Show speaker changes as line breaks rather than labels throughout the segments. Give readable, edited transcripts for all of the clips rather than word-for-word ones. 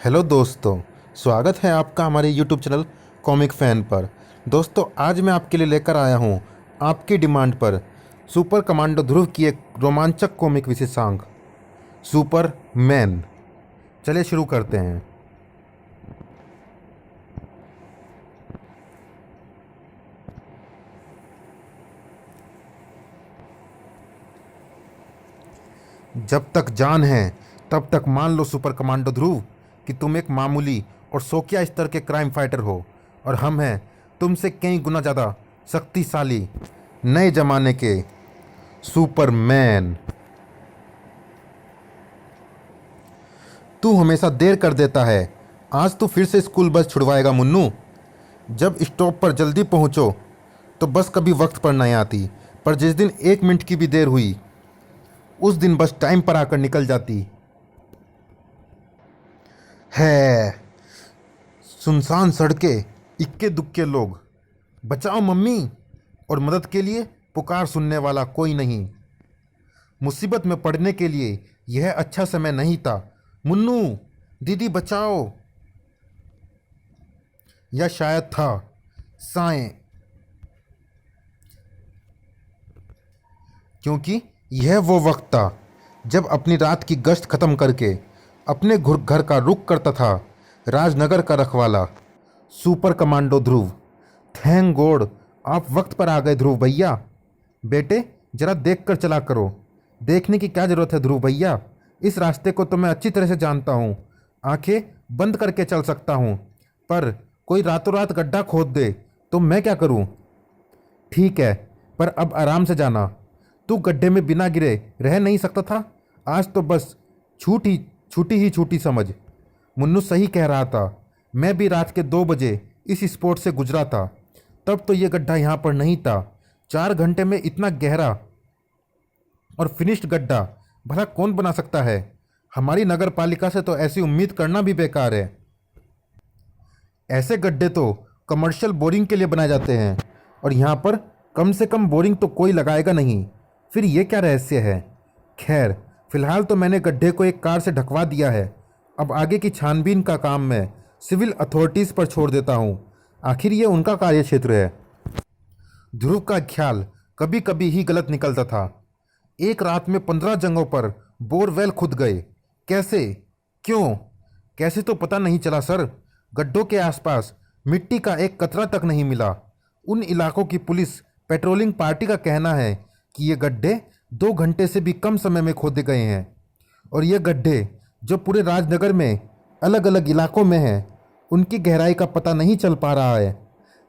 Hello दोस्तों, स्वागत है आपका हमारे यूट्यूब चैनल कॉमिक फ़ैन पर। दोस्तों, आज मैं आपके लिए लेकर आया हूँ आपकी डिमांड पर सुपर कमांडो ध्रुव की एक रोमांचक कॉमिक विशेषांक सुपर मैन। चलिए शुरू करते हैं। जब तक जान है तब तक मान लो सुपर कमांडो ध्रुव कि तुम एक मामूली और शौकिया स्तर के क्राइम फाइटर हो और हम हैं तुमसे कई गुना ज़्यादा शक्तिशाली नए ज़माने के सुपरमैन। तू हमेशा देर कर देता है। आज तू फिर से स्कूल बस छुड़वाएगा मुन्नू। जब स्टॉप पर जल्दी पहुंचो तो बस कभी वक्त पर नहीं आती, पर जिस दिन 1 मिनट की भी देर हुई उस दिन बस टाइम पर आकर निकल जाती है। सुनसान सड़कें, इक्के दुक्के लोग, बचाओ मम्मी, और मदद के लिए पुकार सुनने वाला कोई नहीं। मुसीबत में पड़ने के लिए यह अच्छा समय नहीं था। मुन्नू, दीदी बचाओ। या शायद था साएं, क्योंकि यह वो वक्त था जब अपनी रात की गश्त खत्म करके अपने घर का रुख करता था राजनगर का रखवाला सुपर कमांडो ध्रुव। थैंक गॉड आप वक्त पर आ गए ध्रुव भैया। बेटे, जरा देख कर चला करो। देखने की क्या ज़रूरत है ध्रुव भैया, इस रास्ते को तो मैं अच्छी तरह से जानता हूँ। आंखें बंद करके चल सकता हूँ, पर कोई रातों रात गड्ढा खोद दे तो मैं क्या करूँ। ठीक है, पर अब आराम से जाना। तू गड्ढे में बिना गिरे रह नहीं सकता था। आज तो बस छूटी समझ। मुन्नू सही कह रहा था। मैं भी रात के 2 बजे इस स्पॉट से गुजरा था। तब तो ये गड्ढा यहाँ पर नहीं था। 4 घंटे में इतना गहरा और फिनिश्ड गड्ढा भला कौन बना सकता है। हमारी नगर पालिका से तो ऐसी उम्मीद करना भी बेकार है। ऐसे गड्ढे तो कमर्शियल बोरिंग के लिए बनाए जाते हैं, और यहाँ पर कम से कम बोरिंग तो कोई लगाएगा नहीं। फिर ये क्या रहस्य है। खैर, फिलहाल तो मैंने गड्ढे को एक कार से ढकवा दिया है। अब आगे की छानबीन का काम मैं सिविल अथॉरिटीज़ पर छोड़ देता हूँ। आखिर ये उनका कार्य क्षेत्र है। ध्रुव का ख्याल कभी कभी ही गलत निकलता था। एक रात में 15 जगहों पर बोरवेल खुद गए। कैसे, क्यों, कैसे तो पता नहीं चला सर। गड्ढों के आसपास मिट्टी का एक कतरा तक नहीं मिला। उन इलाकों की पुलिस पेट्रोलिंग पार्टी का कहना है कि ये गड्ढे 2 घंटे से भी कम समय में खोदे गए हैं, और ये गड्ढे जो पूरे राजनगर में अलग अलग इलाकों में हैं उनकी गहराई का पता नहीं चल पा रहा है।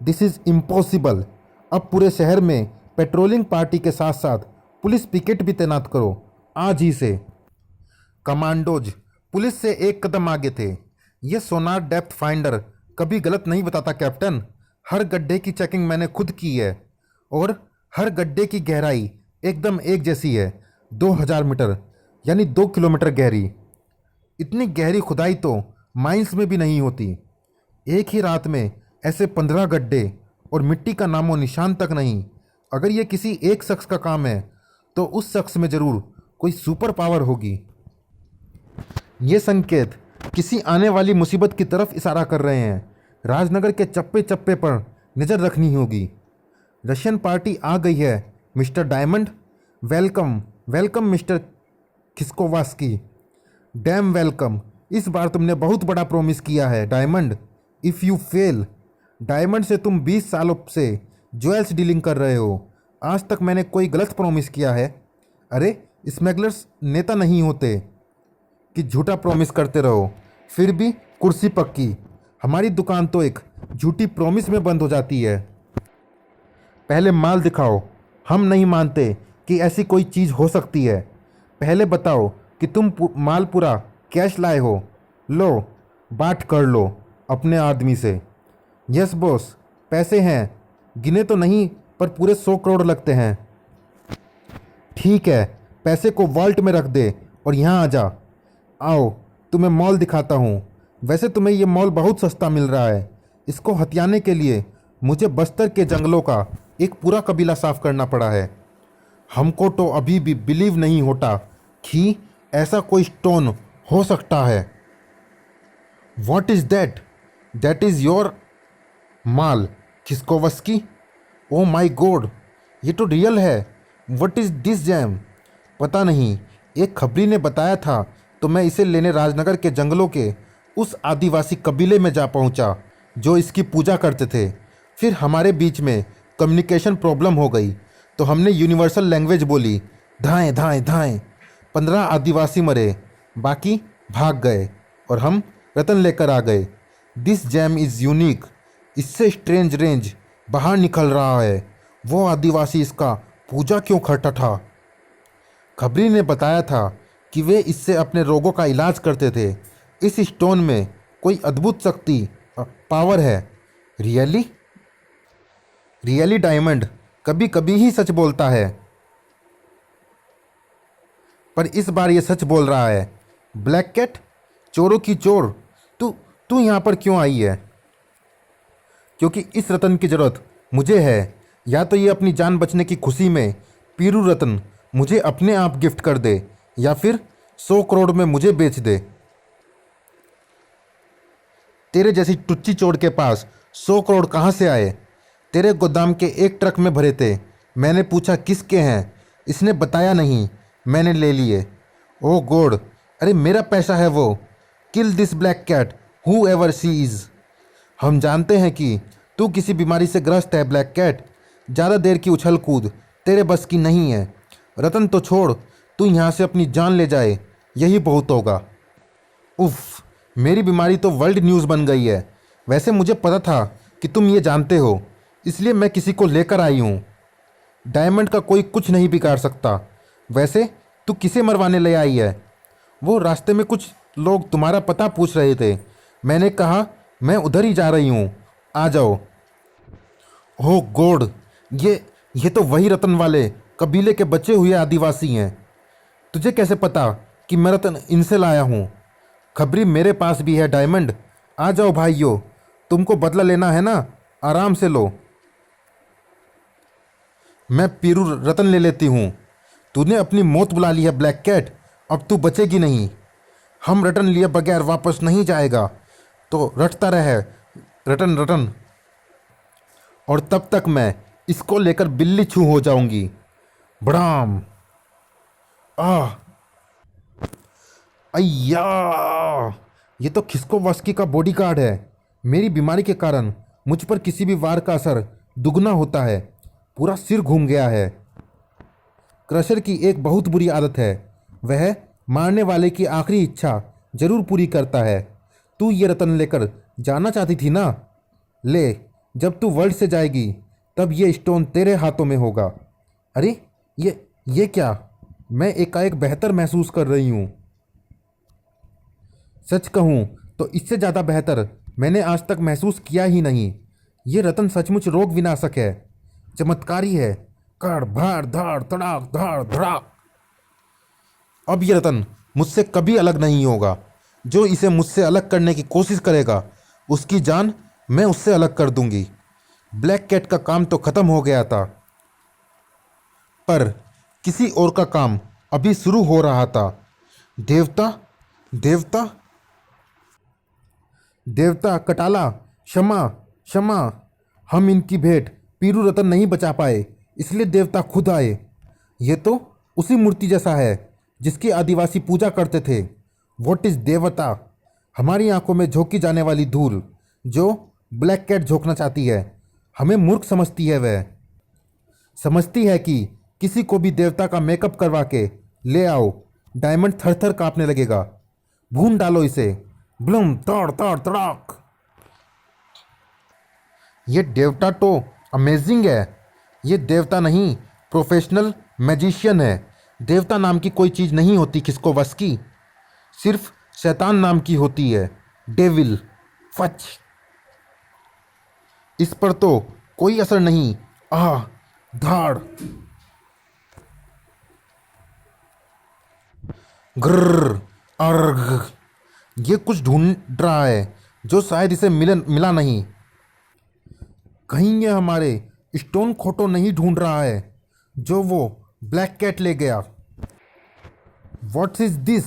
This is impossible. अब पूरे शहर में पेट्रोलिंग पार्टी के साथ साथ पुलिस पिकेट भी तैनात करो आज ही से। कमांडोज पुलिस से एक कदम आगे थे। ये सोनार डेप्थ फाइंडर कभी गलत नहीं बताता कैप्टन। हर गड्ढे की चेकिंग मैंने खुद की है, और हर गड्ढे की गहराई एकदम एक जैसी है। 2000 मीटर यानी 2 किलोमीटर गहरी। इतनी गहरी खुदाई तो माइंस में भी नहीं होती। एक ही रात में ऐसे 15 गड्ढे, और मिट्टी का नामो निशान तक नहीं। अगर ये किसी एक शख्स का काम है तो उस शख्स में ज़रूर कोई सुपर पावर होगी। ये संकेत किसी आने वाली मुसीबत की तरफ इशारा कर रहे हैं। राजनगर के चप्पे चप्पे पर नज़र रखनी होगी। रशियन पार्टी आ गई है mister diamond. Welcome welcome mister Khiskovaski. Damn welcome. इस बार तुमने बहुत बड़ा प्रॉमिस किया है diamond. If you fail. Diamond से तुम 20 सालों से ज्वेल्स डीलिंग कर रहे हो। आज तक मैंने कोई गलत प्रॉमिस किया है? अरे, स्मगलर्स नेता नहीं होते कि झूठा प्रॉमिस करते रहो फिर भी कुर्सी पक्की। हमारी दुकान तो एक झूठी प्रॉमिस में बंद हो जाती है। पहले माल दिखाओ। हम नहीं मानते कि ऐसी कोई चीज़ हो सकती है। पहले बताओ कि तुम माल पूरा कैश लाए हो। लो, बात कर लो अपने आदमी से। यस बॉस, पैसे हैं, गिने तो नहीं पर पूरे 100 करोड़ लगते हैं। ठीक है, पैसे को वॉल्ट में रख दे और यहाँ आ जा। आओ, तुम्हें मॉल दिखाता हूँ। वैसे तुम्हें ये मॉल बहुत सस्ता मिल रहा है। इसको हथियाने के लिए मुझे बस्तर के जंगलों का एक पूरा कबीला साफ करना पड़ा है। हमको तो अभी भी बिलीव नहीं होता कि ऐसा कोई स्टोन हो सकता है। What is that? That is your माल खिस्कोवस्की? ओ माई गॉड, ये तो रियल है। What is this gem? पता नहीं, एक खबरी ने बताया था तो मैं इसे लेने राजनगर के जंगलों के उस आदिवासी कबीले में जा पहुंचा जो इसकी पूजा करते थे। फिर हमारे बीच में कम्युनिकेशन प्रॉब्लम हो गई तो हमने यूनिवर्सल लैंग्वेज बोली, धाएं धाएं धाएं। 15 आदिवासी मरे, बाकी भाग गए और हम रतन लेकर आ गए। This jam is unique. इससे स्ट्रेंज रेंज बाहर निकल रहा है। वो आदिवासी इसका पूजा क्यों करता था? खबरी ने बताया था कि वे इससे अपने रोगों का इलाज करते थे। इस स्टोन में कोई अद्भुत शक्ति पावर है। रियली? रियली डायमंड कभी कभी ही सच बोलता है, पर इस बार ये सच बोल रहा है। ब्लैक कैट, चोरों की चोर, तू तू यहाँ पर क्यों आई है? क्योंकि इस रतन की ज़रूरत मुझे है। या तो ये अपनी जान बचने की खुशी में पीरू रतन मुझे अपने आप गिफ्ट कर दे, या फिर 100 करोड़ में मुझे बेच दे। तेरे जैसी टुच्ची चोर के पास 100 करोड़ कहाँ से आए? तेरे गोदाम के एक ट्रक में भरे थे। मैंने पूछा किसके हैं, इसने बताया नहीं, मैंने ले लिए। ओह गॉड, अरे मेरा पैसा है वो। Kill this black cat whoever she is. हम जानते हैं कि तू किसी बीमारी से ग्रस्त है ब्लैक कैट। ज़्यादा देर की उछल कूद तेरे बस की नहीं है। रतन तो छोड़, तू यहाँ से अपनी जान ले जाए, यही बहुत होगा। उफ, मेरी बीमारी तो वर्ल्ड न्यूज़ बन गई है। वैसे मुझे पता था कि तुम ये जानते हो, इसलिए मैं किसी को लेकर आई हूँ। डायमंड का कोई कुछ नहीं बिगाड़ सकता। वैसे तू किसे मरवाने ले आई है? वो रास्ते में कुछ लोग तुम्हारा पता पूछ रहे थे। मैंने कहा मैं उधर ही जा रही हूँ, आ जाओ। ओह गॉड, ये तो वही रतन वाले कबीले के बचे हुए आदिवासी हैं। तुझे कैसे पता कि मैं रतन इनसे लाया हूँ? खबरी मेरे पास भी है डायमंड। आ जाओ भाइयों, तुमको बदला लेना है ना, आराम से लो। मैं पीरू रतन ले लेती हूँ। तूने अपनी मौत बुला ली है ब्लैक कैट, अब तू बचेगी नहीं। हम रतन लिए बगैर वापस नहीं जाएगा, तो रटता रहे रटन रटन। और तब तक मैं इसको लेकर बिल्ली छू हो जाऊंगी। बड़ाम। आह, अय्या, ये तो खिस्कोवस्की का बॉडीगार्ड है। मेरी बीमारी के कारण मुझ पर किसी भी वार का असर दुगना होता है। पूरा सिर घूम गया है। क्रशर की एक बहुत बुरी आदत है, वह मारने वाले की आखिरी इच्छा जरूर पूरी करता है। तू ये रतन लेकर जाना चाहती थी ना? ले, जब तू वर्ल्ड से जाएगी तब ये स्टोन तेरे हाथों में होगा। अरे ये क्या? मैं एकाएक बेहतर महसूस कर रही हूँ। सच कहूँ तो इससे ज़्यादा बेहतर मैंने आज तक महसूस किया ही नहीं। ये रतन सचमुच रोग विनाशक है, चमत्कारी है। काड़ भाड़ धाड़ तड़ाक धाड़ धड़ाक। अब ये रतन मुझसे कभी अलग नहीं होगा। जो इसे मुझसे अलग करने की कोशिश करेगा उसकी जान मैं उससे अलग कर दूंगी। ब्लैक कैट का काम तो खत्म हो गया था, पर किसी और का काम अभी शुरू हो रहा था। देवता देवता देवता कटाला, क्षमा क्षमा। हम इनकी भेंट पीरू रतन नहीं बचा पाए, इसलिए देवता खुद आए। ये तो उसी मूर्ति जैसा है जिसकी आदिवासी पूजा करते थे। व्हाट इज देवता? हमारी आंखों में झोंकी जाने वाली धूल जो ब्लैक कैट झोंकना चाहती है। हमें मूर्ख समझती है। वह समझती है कि किसी को भी देवता का मेकअप करवा के ले आओ, डायमंड थर थर कांपने लगेगा। भून डालो इसे। ब्लूम तड़ तड़ तड़ाक। ये देवता तो अमेजिंग है। ये देवता नहीं, प्रोफेशनल मैजिशियन है। देवता नाम की कोई चीज़ नहीं होती खिस्कोवस्की, सिर्फ शैतान नाम की होती है, डेविल। फच। इस पर तो कोई असर नहीं। आह, धाड़। ग्रर, अर्घ। ये कुछ ढूंढ रहा है जो शायद इसे मिला नहीं। कहीं ये हमारे स्टोन खोटो नहीं ढूंढ रहा है जो वो ब्लैक कैट ले गया। What is this?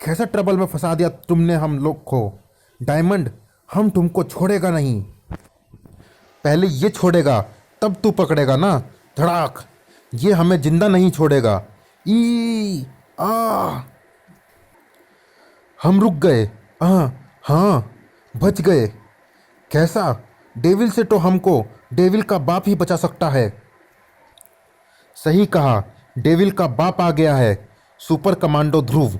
कैसा ट्रबल में फंसा दिया तुमने हम लोग को। डायमंड, हम तुमको छोड़ेगा नहीं। पहले ये छोड़ेगा, तब तू पकड़ेगा ना। धड़ाक। ये हमें जिंदा नहीं छोड़ेगा। ई आ हम रुक गए। हाँ, बच गए। कैसा? डेविल से तो हमको डेविल का बाप ही बचा सकता है। सही कहा, डेविल का बाप आ गया है, सुपर कमांडो ध्रुव।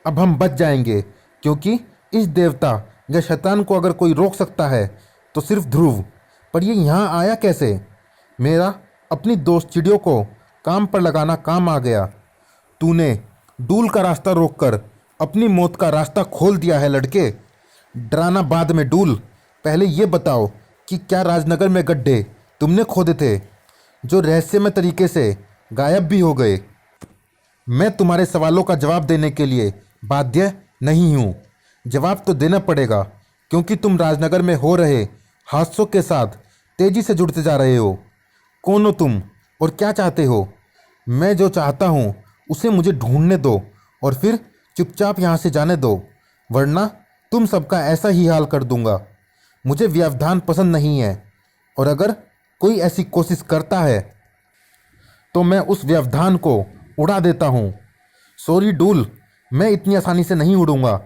अब हम बच जाएंगे, क्योंकि इस देवता या शैतान को अगर कोई रोक सकता है तो सिर्फ ध्रुव। पर ये यहाँ आया कैसे? मेरा अपनी दोस्त चिड़ियों को काम पर लगाना काम आ गया। तूने डूल का रास्ता रोककर अपनी मौत का रास्ता खोल दिया है लड़के। डराना बाद में डूल। पहले ये बताओ कि क्या राजनगर में गड्ढे तुमने खोदे थे, जो रहस्यमय तरीके से गायब भी हो गए? मैं तुम्हारे सवालों का जवाब देने के लिए बाध्य नहीं हूँ। जवाब तो देना पड़ेगा, क्योंकि तुम राजनगर में हो रहे हादसों के साथ तेजी से जुड़ते जा रहे हो। कौन हो तुम और क्या चाहते हो? मैं जो चाहता हूँ उसे मुझे ढूंढने दो और फिर चुपचाप यहाँ से जाने दो, वरना तुम सबका ऐसा ही हाल कर दूंगा। मुझे व्यवधान पसंद नहीं है, और अगर कोई ऐसी कोशिश करता है तो मैं उस व्यवधान को उड़ा देता हूँ। सॉरी डूल, मैं इतनी आसानी से नहीं उड़ूंगा।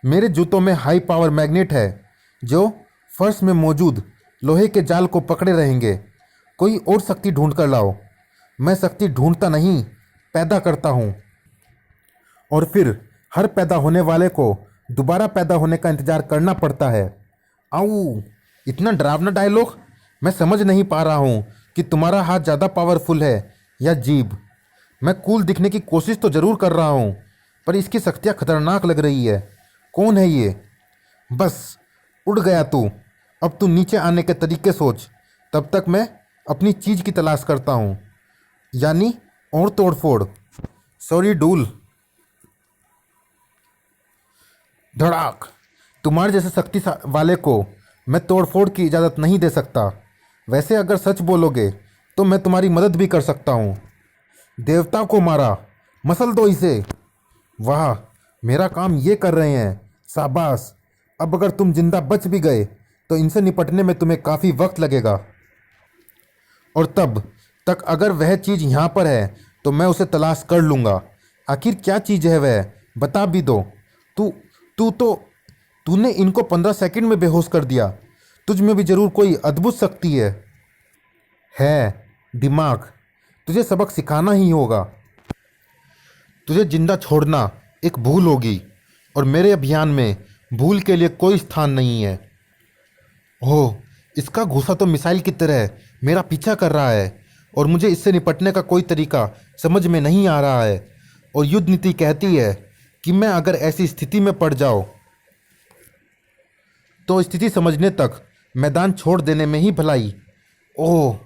मेरे जूतों में हाई पावर मैग्नेट है, जो फर्श में मौजूद लोहे के जाल को पकड़े रहेंगे। कोई और शक्ति ढूंढ कर लाओ। मैं शक्ति ढूंढता नहीं, पैदा करता हूँ, और फिर हर पैदा होने वाले को दोबारा पैदा होने का इंतजार करना पड़ता है। आऊ, इतना डरावना डायलॉग। मैं समझ नहीं पा रहा हूँ कि तुम्हारा हाथ ज़्यादा पावरफुल है या जीभ। मैं कूल दिखने की कोशिश तो ज़रूर कर रहा हूँ, पर इसकी शक्तियाँ खतरनाक लग रही है। कौन है ये? बस उड़ गया तू। अब तू नीचे आने के तरीके सोच, तब तक मैं अपनी चीज़ की तलाश करता हूँ, यानी और तोड़ फोड़। सॉरी डूल। धड़ाक। तुम्हारे जैसे शक्ति वाले को मैं तोड़फोड़ की इजाज़त नहीं दे सकता। वैसे अगर सच बोलोगे तो मैं तुम्हारी मदद भी कर सकता हूँ। देवता को मारा, मसल दो इसे। वाह, मेरा काम ये कर रहे हैं, शाबाश। अब अगर तुम जिंदा बच भी गए तो इनसे निपटने में तुम्हें काफ़ी वक्त लगेगा, और तब तक अगर वह चीज़ यहाँ पर है तो मैं उसे तलाश कर लूँगा। आखिर क्या चीज़ है वह? बता भी दो। तू तूने इनको 15 सेकंड में बेहोश कर दिया। तुझ में भी जरूर कोई अद्भुत शक्ति है दिमाग। तुझे सबक सिखाना ही होगा। तुझे जिंदा छोड़ना एक भूल होगी, और मेरे अभियान में भूल के लिए कोई स्थान नहीं है। ओह, इसका घूंसा तो मिसाइल की तरह मेरा पीछा कर रहा है, और मुझे इससे निपटने का कोई तरीका समझ में नहीं आ रहा है। और युद्ध नीति कहती है कि मैं अगर ऐसी स्थिति में पड़ जाऊं तो स्थिति समझने तक मैदान छोड़ देने में ही भलाई। ओह,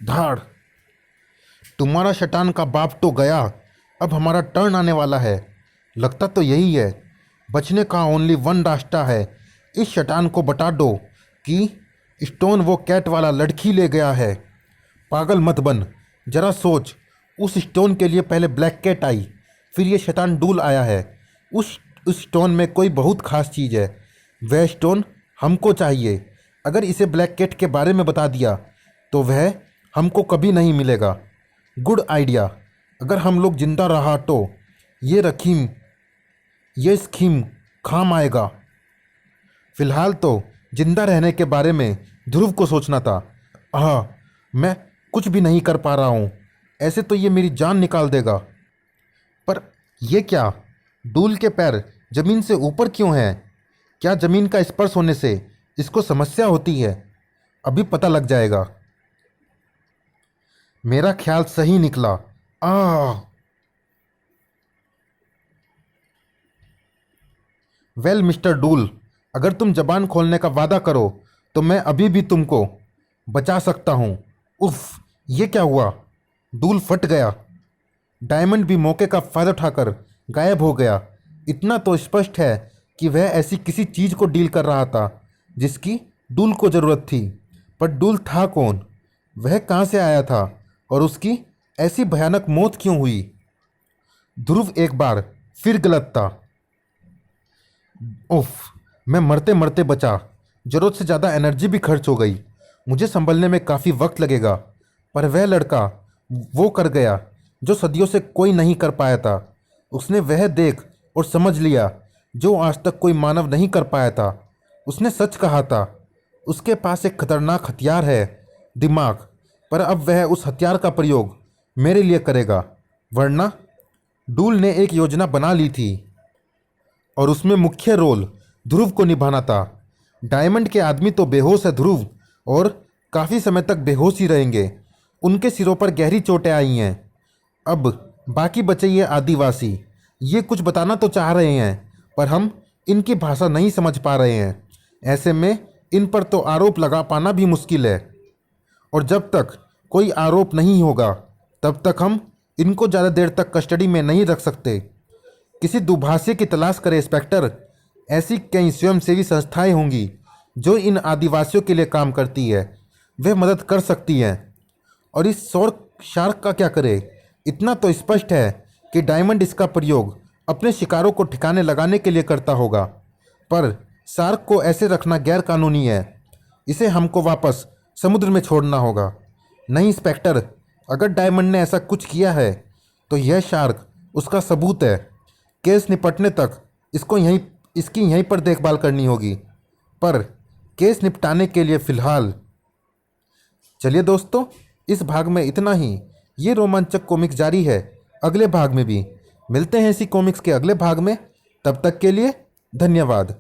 धाड़। तुम्हारा शैतान का बाप तो गया, अब हमारा टर्न आने वाला है। लगता तो यही है। बचने का ओनली वन रास्ता है। इस शैतान को बता दो कि स्टोन वो कैट वाला लड़की ले गया है। पागल मत बन, जरा सोच। उस स्टोन के लिए पहले ब्लैक कैट आई, फिर ये शैतान डूल आया है। उस स्टोन में कोई बहुत खास चीज़ है। वह स्टोन हमको चाहिए। अगर इसे ब्लैक कैट के बारे में बता दिया तो वह हमको कभी नहीं मिलेगा। Good idea. अगर हम लोग जिंदा रहा तो ये स्कीम काम आएगा। फिलहाल तो जिंदा रहने के बारे में ध्रुव को सोचना था। मैं कुछ भी नहीं कर पा रहा हूँ। ऐसे तो ये मेरी जान निकाल देगा। पर यह क्या? डूल के पैर जमीन से ऊपर क्यों हैं? क्या जमीन का स्पर्श होने से इसको समस्या होती है? अभी पता लग जाएगा। मेरा ख्याल सही निकला। वेल मिस्टर डूल, अगर तुम जबान खोलने का वादा करो तो मैं अभी भी तुमको बचा सकता हूँ। उफ, ये क्या हुआ? डूल फट गया। डायमंड भी मौके का फ़ायदा उठाकर गायब हो गया। इतना तो स्पष्ट है कि वह ऐसी किसी चीज़ को डील कर रहा था जिसकी डूल को ज़रूरत थी। पर डूल था कौन? वह कहाँ से आया था? और उसकी ऐसी भयानक मौत क्यों हुई? ध्रुव एक बार फिर गलत था। उफ, मैं मरते मरते बचा। ज़रूरत से ज़्यादा एनर्जी भी खर्च हो गई। मुझे संभलने में काफ़ी वक्त लगेगा। पर वह लड़का वो कर गया जो सदियों से कोई नहीं कर पाया था। उसने वह देख और समझ लिया जो आज तक कोई मानव नहीं कर पाया था। उसने सच कहा था। उसके पास एक खतरनाक हथियार है, दिमाग। पर अब वह उस हथियार का प्रयोग मेरे लिए करेगा। वरना डूल ने एक योजना बना ली थी और उसमें मुख्य रोल ध्रुव को निभाना था। डायमंड के आदमी तो बेहोश है ध्रुव, और काफ़ी समय तक बेहोश ही रहेंगे। उनके सिरों पर गहरी चोटें आई हैं। अब बाकी बचे ये आदिवासी। ये कुछ बताना तो चाह रहे हैं, पर हम इनकी भाषा नहीं समझ पा रहे हैं। ऐसे में इन पर तो आरोप लगा पाना भी मुश्किल है, और जब तक कोई आरोप नहीं होगा तब तक हम इनको ज़्यादा देर तक कस्टडी में नहीं रख सकते। किसी दुभाषी की तलाश करें इंस्पेक्टर। ऐसी कई स्वयंसेवी संस्थाएं होंगी जो इन आदिवासियों के लिए काम करती है। वे मदद कर सकती हैं। और इस सौर शार्क का क्या करे? इतना तो स्पष्ट है कि डायमंड इसका प्रयोग अपने शिकारों को ठिकाने लगाने के लिए करता होगा। पर शार्क को ऐसे रखना गैर कानूनी है। इसे हमको वापस समुद्र में छोड़ना होगा। नहीं इंस्पेक्टर, अगर डायमंड ने ऐसा कुछ किया है तो यह शार्क उसका सबूत है। केस निपटने तक इसकी यहीं पर देखभाल करनी होगी। पर केस निपटाने के लिए फ़िलहाल चलिए दोस्तों, इस भाग में इतना ही। ये रोमांचक कॉमिक्स जारी है अगले भाग में भी। मिलते हैं इसी कॉमिक्स के अगले भाग में। तब तक के लिए धन्यवाद।